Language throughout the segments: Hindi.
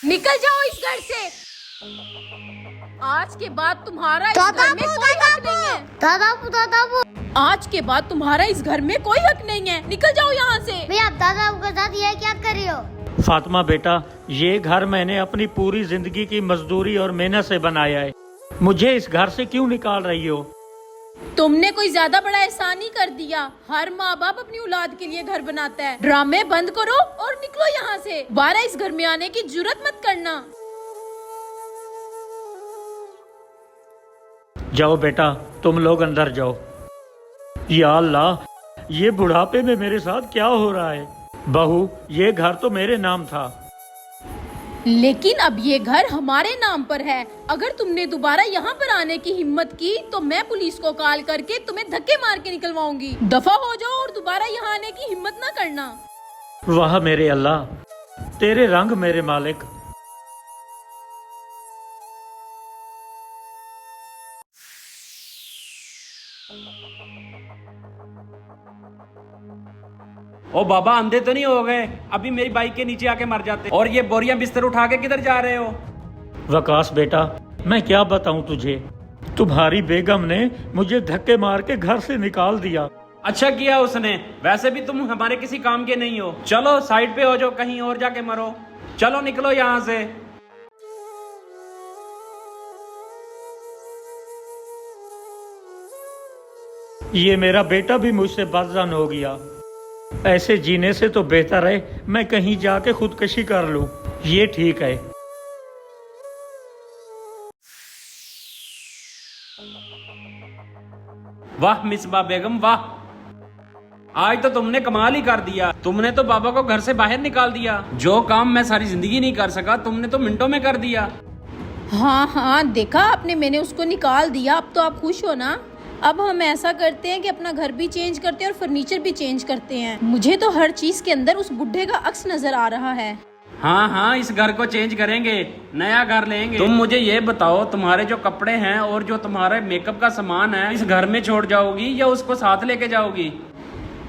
निकल जाओ इस घर से। आज के बाद तुम्हारा इस घर में कोई हक नहीं है। दादाबू आज के बाद तुम्हारा इस घर में कोई हक नहीं है। निकल जाओ यहाँ से। भैया दादाबू के साथ ये क्या कर रही हो? फातिमा बेटा, ये घर मैंने अपनी पूरी जिंदगी की मजदूरी और मेहनत से बनाया है। मुझे इस घर से क्यों निकाल रही हो? तुमने कोई ज्यादा बड़ा एहसान ही कर दिया। हर माँ बाप अपनी औलाद के लिए घर बनाता है। ड्रामे बंद करो और निकलो यहाँ से। दोबारा इस घर में आने की जुर्रत मत करना। जाओ बेटा, तुम लोग अंदर जाओ। या अल्लाह, ये बुढ़ापे में मेरे साथ क्या हो रहा है? बहू, ये घर तो मेरे नाम था। लेकिन अब ये घर हमारे नाम पर है। अगर तुमने दोबारा यहाँ पर आने की हिम्मत की तो मैं पुलिस को कॉल करके तुम्हें धक्के मार के निकलवाऊंगी। दफा हो जाओ और दोबारा यहाँ आने की हिम्मत ना करना। वाह मेरे अल्लाह, तेरे रंग मेरे मालिक। ओ बाबा, अंधे तो नहीं हो गए? अभी मेरी बाइक के नीचे आके मर जाते। और ये बोरियां बिस्तर उठा के किधर जा रहे हो? वकास बेटा, मैं क्या बताऊं तुझे, तुम्हारी बेगम ने मुझे धक्के मार के घर से निकाल दिया। अच्छा किया उसने। वैसे भी तुम हमारे किसी काम के नहीं हो। चलो साइड पे हो जाओ, कहीं और जाके मरो। चलो निकलो यहाँ से। ये मेरा बेटा भी मुझसे बदजान हो गया। ऐसे जीने से तो बेहतर है मैं कहीं जाके खुदकशी कर लूं। ये ठीक है। वाह मिसबा बेगम, वाह। आज तो तुमने कमाल ही कर दिया। तुमने तो बाबा को घर से बाहर निकाल दिया। जो काम मैं सारी जिंदगी नहीं कर सका, तुमने तो मिनटों में कर दिया। हाँ हाँ, देखा आपने, मैंने उसको निकाल दिया। अब तो आप खुश हो ना? अब हम ऐसा करते हैं कि अपना घर भी चेंज करते हैं और फर्नीचर भी चेंज करते हैं। मुझे तो हर चीज के अंदर उस बुढ़े का अक्स नजर आ रहा है। हाँ हाँ, इस घर को चेंज करेंगे, नया घर लेंगे। तुम मुझे ये बताओ, तुम्हारे जो कपड़े हैं और जो तुम्हारे मेकअप का सामान है, इस घर में छोड़ जाओगी या उसको साथ लेके जाओगी?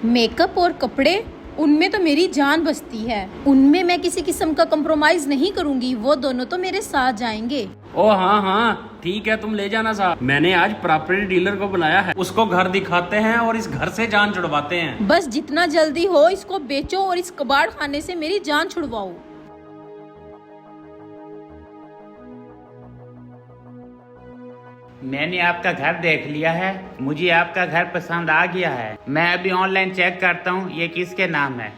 मेकअप और कपड़े, उनमें तो मेरी जान बसती है। उनमें मैं किसी किस्म का कंप्रोमाइज नहीं करूंगी। वो दोनों तो मेरे साथ जाएंगे। ओ हाँ हाँ ठीक है, तुम ले जाना साहब। मैंने आज प्रॉपर्टी डीलर को बुलाया है। उसको घर दिखाते हैं और इस घर से जान छुड़वाते हैं। बस जितना जल्दी हो इसको बेचो और इस कबाड़ खाने से मेरी जान छुड़वाओ। मैंने आपका घर देख लिया है। मुझे आपका घर पसंद आ गया है। मैं अभी ऑनलाइन चेक करता हूँ ये किसके नाम है।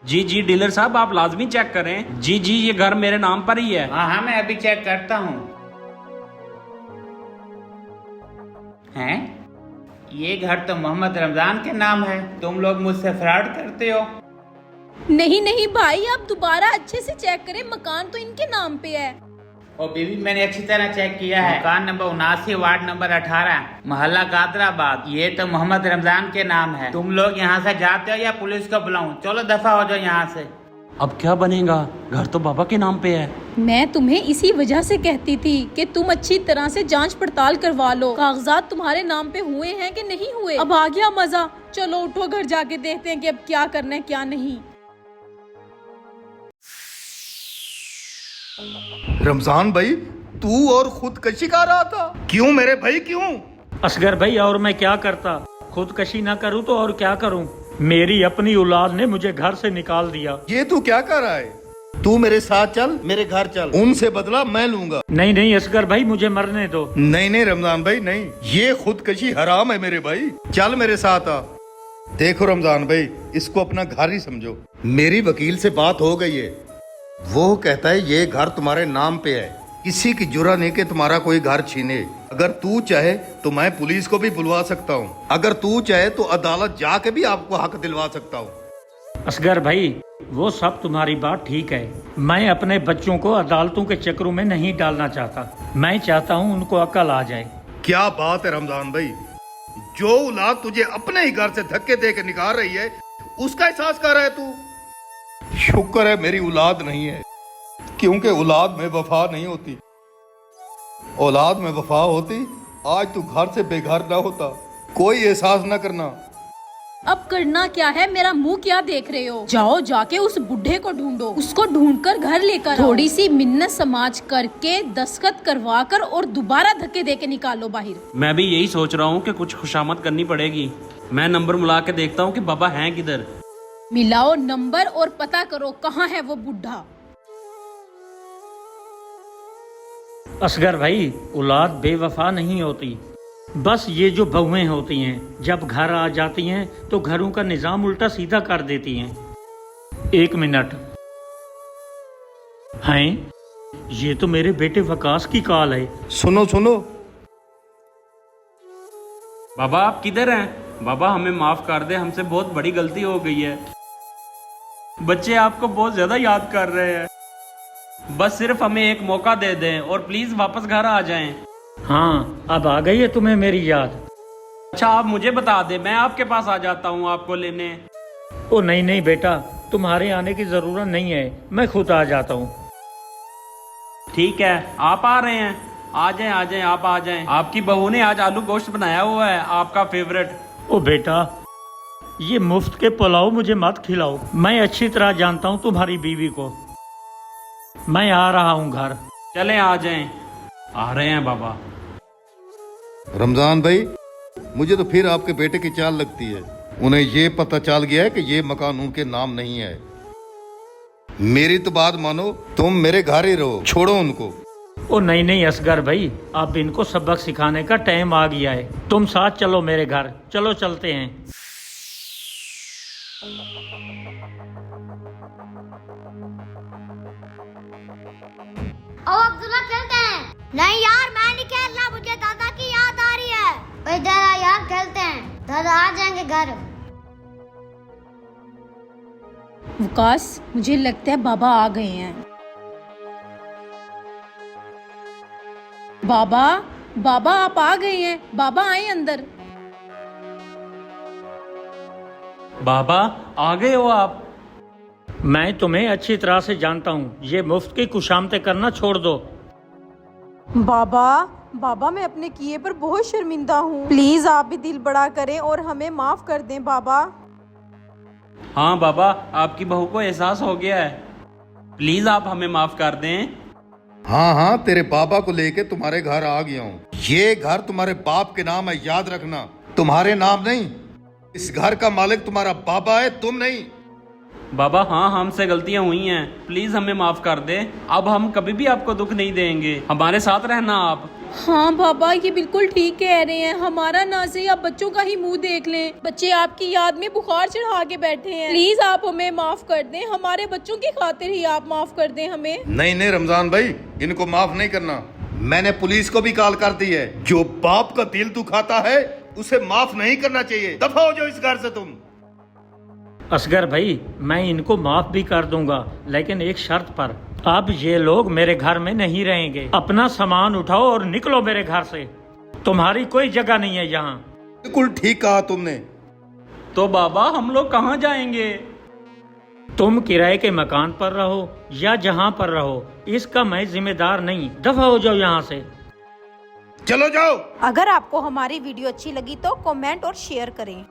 जी जी डीलर साहब, आप लाजमी चेक करें। जी जी, ये घर मेरे नाम पर ही है। हाँ हाँ, मैं अभी चेक करता हूँ। हैं? ये घर तो मोहम्मद रमजान के नाम है। तुम लोग मुझसे फ्रॉड करते हो। नहीं नहीं भाई, आप दोबारा अच्छे से चेक करें। मकान तो इनके नाम पे है। और बीबी, मैंने अच्छी तरह चेक किया है। मकान नंबर 79, वार्ड नंबर 18, मोहल्ला कादराबाद। ये तो मोहम्मद रमजान के नाम है। तुम लोग यहाँ से जाते हो या पुलिस को बुलाऊं? चलो दफा हो जाओ यहाँ से। अब क्या बनेगा? घर तो बाबा के नाम पे है। मैं तुम्हें इसी वजह से कहती थी कि तुम अच्छी तरह से जांच पड़ताल करवा लो। कागजात तुम्हारे नाम पे हुए हैं कि नहीं हुए। अब आ गया मजा। चलो उठो, घर जाके देखते हैं कि अब क्या करना है क्या नहीं। रमजान भाई, तू और खुदकशी कर रहा था? क्यों मेरे भाई, क्यों? असगर भाई, और मैं क्या करता? खुदकशी ना करूं तो और क्या करूं? मेरी अपनी औलाद ने मुझे घर से निकाल दिया। ये तू क्या कर रहा है? तू मेरे साथ चल, मेरे घर चल। उनसे बदला मैं लूंगा। नहीं नहीं असगर भाई, मुझे मरने दो। नहीं नहीं रमजान भाई, नहीं, ये खुदकशी हराम है मेरे भाई। चल मेरे साथ आ। देखो रमजान भाई, इसको अपना घर ही समझो। मेरी वकील से बात हो गई है। वो कहता है ये घर तुम्हारे नाम पे है। किसी की जुर्रत नहीं कि तुम्हारा कोई घर छीने। अगर तू चाहे तो मैं पुलिस को भी बुलवा सकता हूँ। अगर तू चाहे तो अदालत जाके भी आपको हक दिलवा सकता हूँ। असगर भाई, वो सब तुम्हारी बात ठीक है। मैं अपने बच्चों को अदालतों के चक्रों में नहीं डालना चाहता। मैं चाहता हूँ उनको अकल आ जाए। क्या बात है रमजान भाई, जो औलाद तुझे अपने ही घर से धक्के दे के निकाल रही है उसका एहसास कर रहा है तू। शुक्र है मेरी औलाद नहीं है, क्योंकि औलाद में वफा नहीं होती। औलाद में वफा होती आज तू घर से बेघर ना होता। कोई एहसास ना करना। अब करना क्या है, मेरा मुंह क्या देख रहे हो? जाओ जाके उस बुढ़े को ढूंढो, उसको ढूंढकर घर लेकर आओ। थोड़ी सी मिन्नत समाज करके दस्तखत करवा कर और दोबारा धक्के दे के निकालो बाहर। मैं भी यही सोच रहा हूँ कि कुछ खुशामद करनी पड़ेगी। मैं नंबर मिला के देखता हूँ कि बाबा हैं किधर। मिलाओ नंबर और पता करो कहाँ है वो बुढ़ा। असगर भाई, औलाद बेवफा नहीं होती, बस ये जो बहुएं होती हैं जब घर आ जाती हैं तो घरों का निजाम उल्टा सीधा कर देती हैं। 1 मिनट। हैं, ये तो मेरे बेटे वकास की कॉल है। सुनो सुनो। बाबा आप किधर हैं? बाबा हमें माफ कर दे, हमसे बहुत बड़ी गलती हो गई है। बच्चे आपको बहुत ज्यादा याद कर रहे हैं। बस सिर्फ हमें एक मौका दे दें और प्लीज वापस घर आ जाएं। हाँ, अब आ गई है तुम्हें मेरी याद। अच्छा आप मुझे बता दें, मैं आपके पास आ जाता हूँ आपको लेने। ओ नहीं नहीं बेटा, तुम्हारे आने की जरूरत नहीं है, मैं खुद आ जाता हूँ। ठीक है, आप आ रहे हैं? आ जाएं आप आ जाएं। आपकी बहू ने आज आलू गोश्त बनाया हुआ है, आपका फेवरेट। ओ बेटा, ये मुफ्त के पुलाव मुझे मत खिलाओ। मैं अच्छी तरह जानता हूँ तुम्हारी बीवी को। मैं आ रहा हूँ घर। चलें आ जाएं। आ रहे हैं बाबा। रमजान भाई, मुझे तो फिर आपके बेटे की चाल लगती है। उन्हें ये पता चल गया है कि ये मकान उनके नाम नहीं है। मेरी तो बात मानो, तुम मेरे घर ही रहो, छोड़ो उनको। ओ नहीं नहीं असगर भाई, अब इनको सबक सिखाने का टाइम आ गया है। तुम साथ चलो मेरे घर, चलो चलते हैं। अब अब्दुल्ला खेलते हैं। नहीं यार मैं नहीं खेलना, मुझे दादा की याद आ रही है। भाई दादा यार खेलते हैं, दादा आ जाएंगे घर। वकास, मुझे लगता है बाबा आ गए हैं। बाबा, बाबा आप आ गए हैं। बाबा आए अंदर। बाबा आ गए हो आप? मैं तुम्हें अच्छी तरह से जानता हूँ, ये मुफ्त की खुशामतें करना छोड़ दो। बाबा मैं अपने किए पर बहुत शर्मिंदा हूँ। प्लीज आप भी दिल बड़ा करें और हमें माफ कर दें बाबा। हाँ बाबा, आपकी बहू को एहसास हो गया है, प्लीज आप हमें माफ कर दें। हाँ हाँ, तेरे बाबा को लेके तुम्हारे घर आ गया हूँ। ये घर तुम्हारे बाप के नाम है, याद रखना, तुम्हारे नाम नहीं। इस घर का मालिक तुम्हारा बाबा है, तुम नहीं। बाबा हाँ, हमसे गलतियां हुई हैं, प्लीज हमें माफ कर दें। अब हम कभी भी आपको दुख नहीं देंगे, हमारे साथ रहना आप। हाँ बाबा, ये बिल्कुल ठीक कह रहे हैं। हमारा ना सही आप बच्चों का ही मुंह देख लें। बच्चे आपकी याद में बुखार चढ़ा के बैठे हैं। प्लीज आप हमें माफ कर दें, हमारे बच्चों की खातिर ही आप माफ कर दें हमें। नहीं नहीं रमजान भाई, इनको माफ नहीं करना। मैंने पुलिस को भी कॉल कर दी है। जो बाप का दिल दुखाता है उसे माफ नहीं करना चाहिए। दफा हो जाओ इस घर से तुम। असगर भाई, मैं इनको माफ भी कर दूंगा, लेकिन एक शर्त पर। अब ये लोग मेरे घर में नहीं रहेंगे। अपना सामान उठाओ और निकलो मेरे घर से। तुम्हारी कोई जगह नहीं है यहाँ। बिल्कुल ठीक कहा तुमने। तो बाबा हम लोग कहाँ जाएंगे? तुम किराए के मकान पर रहो या जहाँ पर रहो, इसका मैं जिम्मेदार नहीं। दफा हो जाओ यहाँ से। चलो जाओ। अगर आपको हमारी वीडियो अच्छी लगी तो कमेंट और शेयर करें।